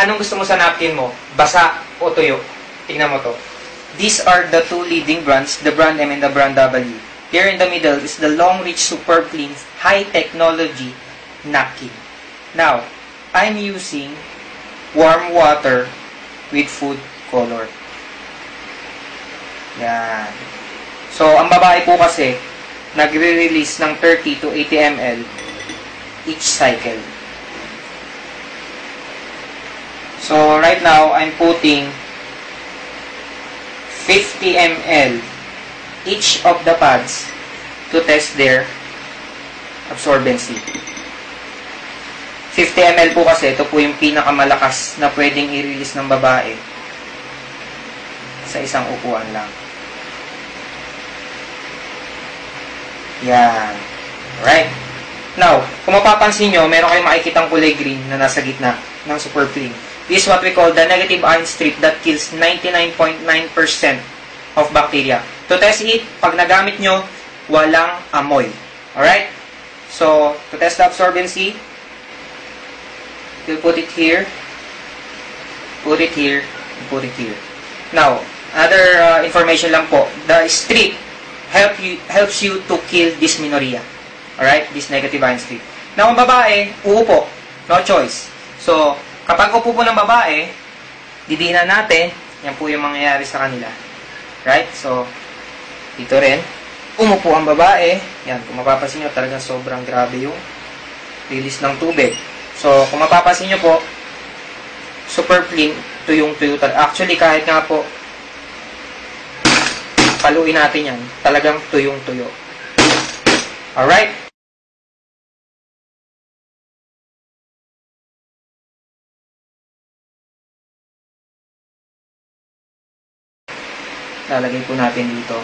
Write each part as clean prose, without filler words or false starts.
Anong gusto mo sa napkin mo? Basa o tuyo? Tingnan mo to. These are the two leading brands, the brand M and the brand W. Here in the middle is the Long Reach Super Clean High Technology Napkin. Now, I'm using warm water with food color. Yan. So, ang babae po kasi, nagre-release ng 30 to 80 ml each cycle. So, right now, I'm putting 50 ml each of the pads to test their absorbency. 50 ml po kasi, ito po yung pinakamalakas na pwedeng i-release ng babae sa isang upuan lang. Yan. Alright. Now, kung mapapansin nyo, meron kayong makikitang kulay green na nasa gitna ng Super Clean. This is what we call the negative ion strip that kills 99.9% of bacteria. To test it, pag nagamit nyo, walang amoy. Alright? So, to test the absorbency, you'll put it here, put it here, and put it here. Now, other information lang po. The strip helps you to kill dysmenorrhea. Alright? This negative ion strip. Now, ang babae, uupo. No choice. So, kapag upo po ng babae, didiinan natin, yan po yung mangyayari sa kanila. Right? So, dito rin, umupo ang babae. Yan, kung mapapansin nyo, talagang sobrang grabe yung release ng tubig. So, kung mapapansin nyo po, super clean, tuyong-tuyo. Actually, kahit nga po, paluin natin yan, talagang tuyong-tuyo. Alright? Lalagay po natin dito.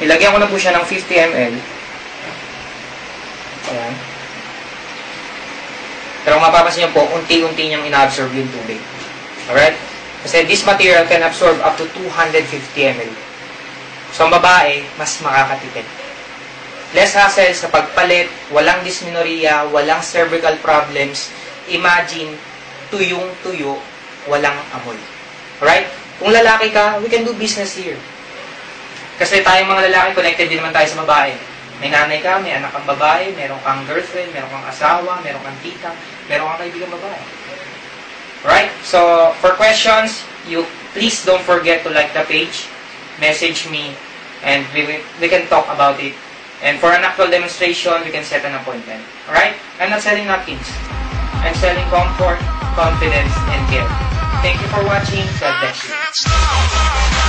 Ilagyan ko na po siya ng 50 ml. Ayan. Pero kung mapapansin nyo po, unti-unti niyang ina-absorb yung tubig. Alright? Kasi this material can absorb up to 250 ml. So, ang babae, mas makakatipid. Less hassle sa pagpalit, walang dysmenorrhea, walang cervical problems. Imagine, tuyong-tuyo, walang amoy. Alright? Kung lalaki ka, we can do business here. Kasi tayong mga lalaki, connected din naman tayo sa babae. May nanay ka, may anak kang babae, meron kang girlfriend, meron kang asawa, meron kang tita, meron kang kaibigang babae. Alright? So, for questions, you please don't forget to like the page, message me, and we can talk about it. And for an actual demonstration, we can set an appointment. Alright? I'm not selling napkins. I'm selling comfort, confidence, and care. Thank you for watching. God bless you.